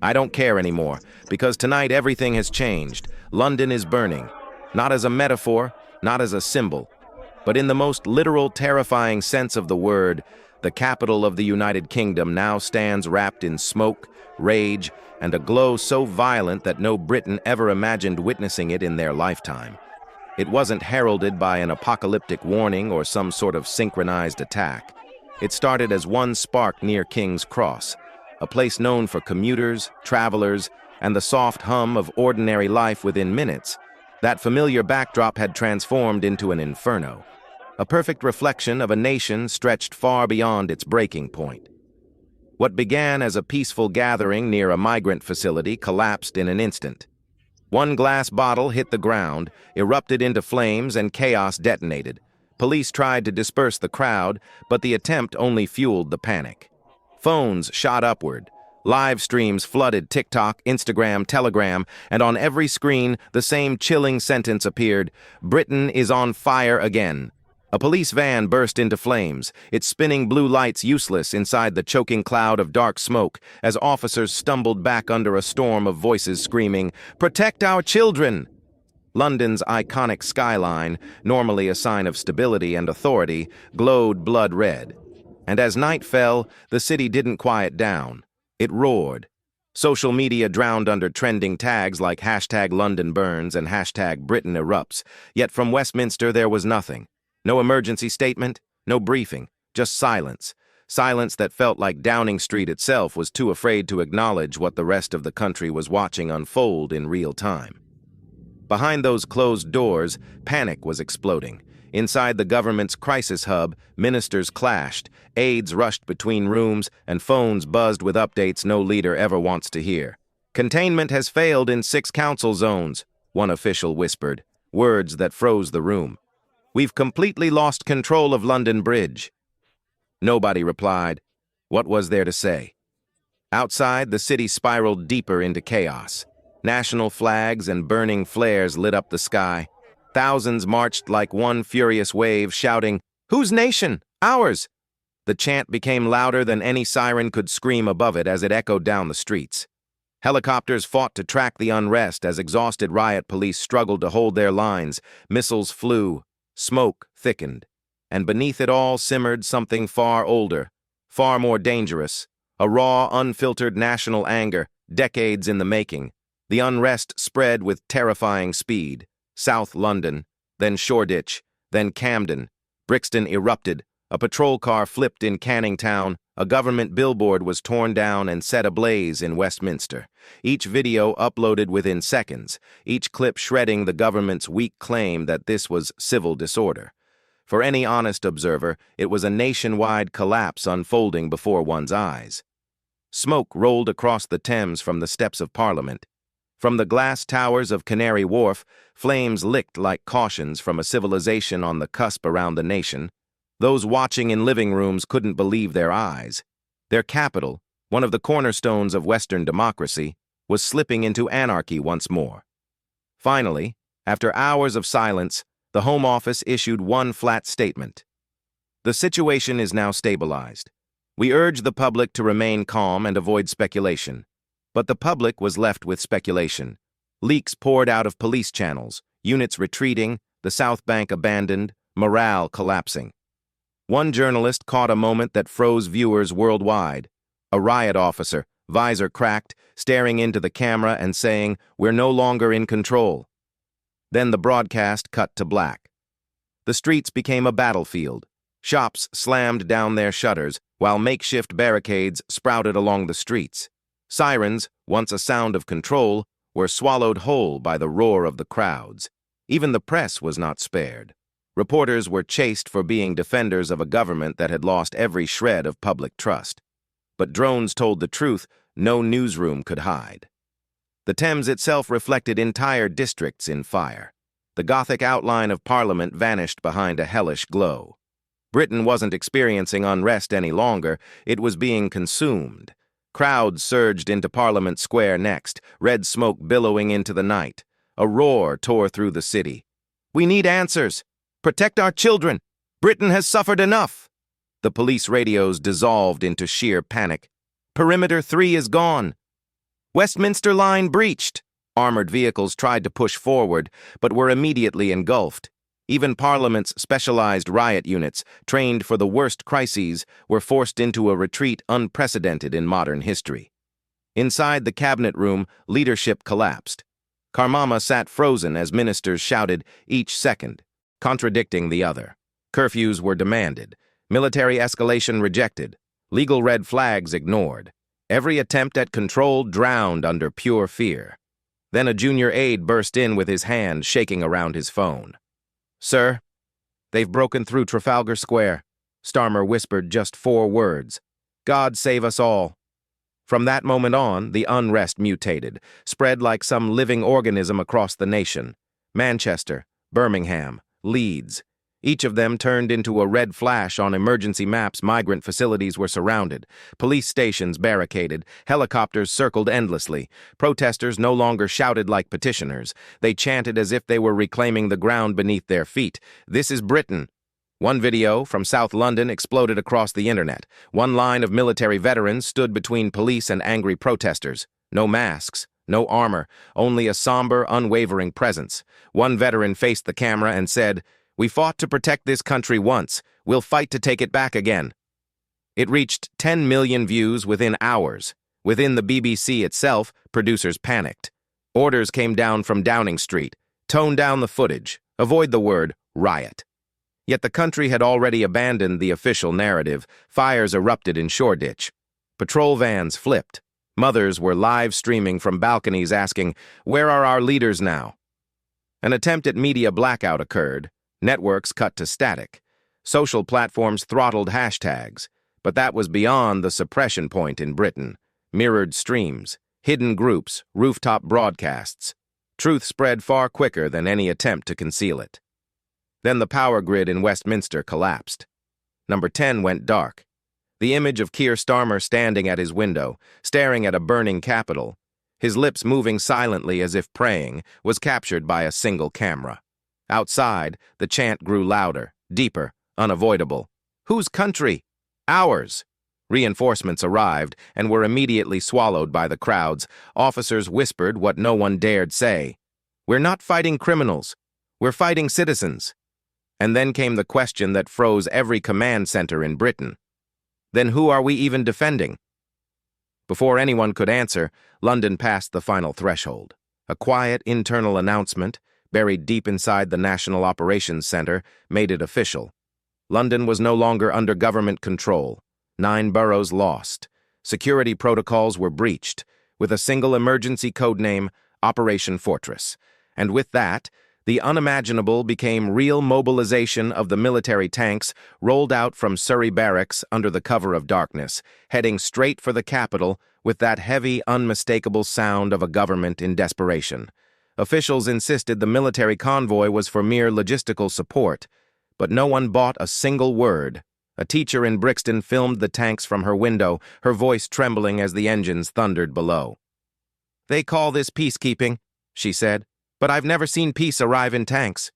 I don't care anymore, because tonight everything has changed. London is burning. Not as a metaphor, not as a symbol, but in the most literal, terrifying sense of the word, the capital of the United Kingdom now stands wrapped in smoke, rage, and a glow so violent that no Briton ever imagined witnessing it in their lifetime. It wasn't heralded by an apocalyptic warning or some sort of synchronized attack. It started as one spark near King's Cross, a place known for commuters, travelers, and the soft hum of ordinary life within minutes. That familiar backdrop had transformed into an inferno, a perfect reflection of a nation stretched far beyond its breaking point. What began as a peaceful gathering near a migrant facility collapsed in an instant. One glass bottle hit the ground, erupted into flames, and chaos detonated. Police tried to disperse the crowd, but the attempt only fueled the panic. Phones shot upward. Live streams flooded TikTok, Instagram, Telegram, and on every screen, the same chilling sentence appeared: "Britain is on fire again." A police van burst into flames, its spinning blue lights useless inside the choking cloud of dark smoke as officers stumbled back under a storm of voices screaming, "Protect our children!" London's iconic skyline, normally a sign of stability and authority, glowed blood red. And as night fell, the city didn't quiet down. It roared. Social media drowned under trending tags like #LondonBurns and #Britain Erupts, yet from Westminster there was nothing. No emergency statement, no briefing, just silence. Silence that felt like Downing Street itself was too afraid to acknowledge what the rest of the country was watching unfold in real time. Behind those closed doors, panic was exploding. Inside the government's crisis hub, ministers clashed, aides rushed between rooms, and phones buzzed with updates no leader ever wants to hear. "Containment has failed in 6 council zones," one official whispered, words that froze the room. "We've completely lost control of London Bridge." Nobody replied. What was there to say? Outside, the city spiraled deeper into chaos. National flags and burning flares lit up the sky. Thousands marched like one furious wave, shouting, "Whose nation? Ours!" The chant became louder than any siren could scream above it as it echoed down the streets. Helicopters fought to track the unrest as exhausted riot police struggled to hold their lines. Missiles flew. Smoke thickened. And beneath it all simmered something far older, far more dangerous. A raw, unfiltered national anger, decades in the making. The unrest spread with terrifying speed. South London, then Shoreditch, then Camden. Brixton erupted. A patrol car flipped in Canning Town. A government billboard was torn down and set ablaze in Westminster. Each video uploaded within seconds, each clip shredding the government's weak claim that this was civil disorder. For any honest observer, it was a nationwide collapse unfolding before one's eyes. Smoke rolled across the Thames from the steps of Parliament. From the glass towers of Canary Wharf, flames licked like cautions from a civilization on the cusp around the nation. Those watching in living rooms couldn't believe their eyes. Their capital, one of the cornerstones of Western democracy, was slipping into anarchy once more. Finally, after hours of silence, the Home Office issued one flat statement. "The situation is now stabilized. We urge the public to remain calm and avoid speculation." But the public was left with speculation. Leaks poured out of police channels, units retreating, the South Bank abandoned, morale collapsing. One journalist caught a moment that froze viewers worldwide. A riot officer, visor cracked, staring into the camera and saying, "We're no longer in control." Then the broadcast cut to black. The streets became a battlefield. Shops slammed down their shutters, while makeshift barricades sprouted along the streets. Sirens, once a sound of control, were swallowed whole by the roar of the crowds. Even the press was not spared. Reporters were chased for being defenders of a government that had lost every shred of public trust. But drones told the truth no newsroom could hide. The Thames itself reflected entire districts in fire. The Gothic outline of Parliament vanished behind a hellish glow. Britain wasn't experiencing unrest any longer, it was being consumed. Crowds surged into Parliament Square next, red smoke billowing into the night. A roar tore through the city. "We need answers! Protect our children! Britain has suffered enough. The police radios dissolved into sheer panic. Perimeter 3 is gone. Westminster line breached. Armored vehicles tried to push forward, but were immediately engulfed. Even Parliament's specialized riot units, trained for the worst crises, were forced into a retreat unprecedented in modern history. Inside the cabinet room, leadership collapsed. Karmama sat frozen as ministers shouted, each second, contradicting the other. Curfews were demanded. Military escalation rejected. Legal red flags ignored. Every attempt at control drowned under pure fear. Then a junior aide burst in with his hand shaking around his phone. "Sir, they've broken through Trafalgar Square." Starmer whispered just 4 words. "God save us all." From that moment on, the unrest mutated, spread like some living organism across the nation. Manchester, Birmingham, Leeds. Each of them turned into a red flash on emergency maps. Migrant facilities were surrounded, police stations barricaded, helicopters circled endlessly. Protesters no longer shouted like petitioners. They chanted as if they were reclaiming the ground beneath their feet. "This is Britain." One video from South London exploded across the internet. One line of military veterans stood between police and angry protesters. No masks, no armor, only a somber, unwavering presence. One veteran faced the camera and said, "We fought to protect this country once. We'll fight to take it back again." It reached 10 million views within hours. Within the BBC itself, producers panicked. Orders came down from Downing Street. Tone down the footage. Avoid the word riot. Yet the country had already abandoned the official narrative. Fires erupted in Shoreditch. Patrol vans flipped. Mothers were live streaming from balconies asking, "Where are our leaders now?" An attempt at media blackout occurred. Networks cut to static. Social platforms throttled hashtags. But that was beyond the suppression point in Britain. Mirrored streams, hidden groups, rooftop broadcasts. Truth spread far quicker than any attempt to conceal it. Then the power grid in Westminster collapsed. Number 10 went dark. The image of Keir Starmer standing at his window, staring at a burning Capitol, his lips moving silently as if praying, was captured by a single camera. Outside, the chant grew louder, deeper, unavoidable. "Whose country?" "Ours." Reinforcements arrived and were immediately swallowed by the crowds. Officers whispered what no one dared say. "We're not fighting criminals. We're fighting citizens." And then came the question that froze every command center in Britain. Then who are we even defending? Before anyone could answer, London passed the final threshold. A quiet internal announcement, buried deep inside the National Operations Center, made it official. London was no longer under government control. 9 boroughs lost. Security protocols were breached, with a single emergency codename, Operation Fortress. And with that, the unimaginable became real mobilization of the military tanks rolled out from Surrey Barracks under the cover of darkness, heading straight for the capital with that heavy, unmistakable sound of a government in desperation. Officials insisted the military convoy was for mere logistical support, but no one bought a single word. A teacher in Brixton filmed the tanks from her window, her voice trembling as the engines thundered below. "They call this peacekeeping," she said, "but I've never seen peace arrive in tanks."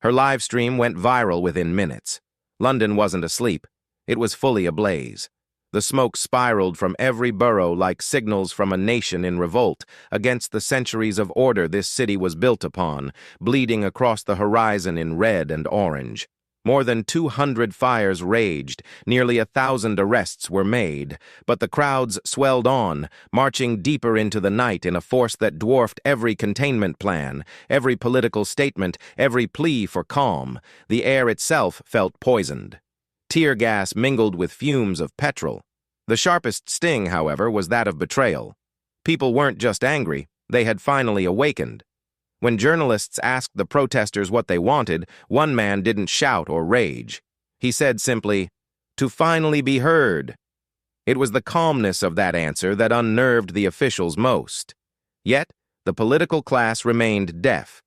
Her live stream went viral within minutes. London wasn't asleep. It was fully ablaze. The smoke spiraled from every borough like signals from a nation in revolt against the centuries of order this city was built upon, bleeding across the horizon in red and orange. More than 200 fires raged, nearly 1,000 arrests were made, but the crowds swelled on, marching deeper into the night in a force that dwarfed every containment plan, every political statement, every plea for calm. The air itself felt poisoned. Tear gas mingled with fumes of petrol. The sharpest sting, however, was that of betrayal. People weren't just angry, they had finally awakened. When journalists asked the protesters what they wanted, one man didn't shout or rage. He said simply, "To finally be heard." It was the calmness of that answer that unnerved the officials most. Yet, the political class remained deaf.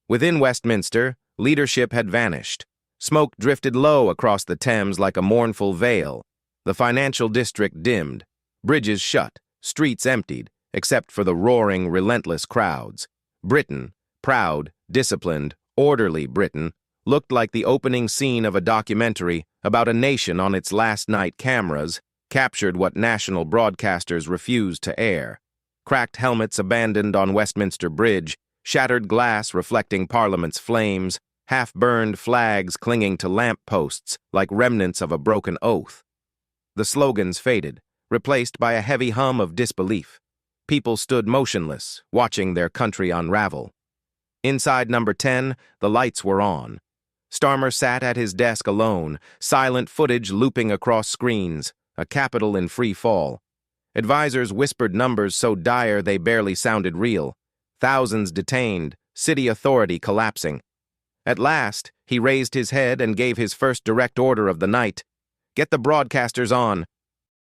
Within Westminster, leadership had vanished. Smoke drifted low across the Thames like a mournful veil. The financial district dimmed. Bridges shut, streets emptied, except for the roaring, relentless crowds. Britain, proud, disciplined, orderly Britain, looked like the opening scene of a documentary about a nation on its last night. Cameras captured what national broadcasters refused to air. Cracked helmets abandoned on Westminster Bridge, shattered glass reflecting Parliament's flames, half-burned flags clinging to lamp-posts like remnants of a broken oath. The slogans faded, replaced by a heavy hum of disbelief. People stood motionless, watching their country unravel. Inside number 10, the lights were on. Starmer sat at his desk alone, silent footage looping across screens, a capital in free fall. Advisors whispered numbers so dire they barely sounded real. Thousands detained, city authority collapsing. At last, he raised his head and gave his first direct order of the night. "Get the broadcasters on.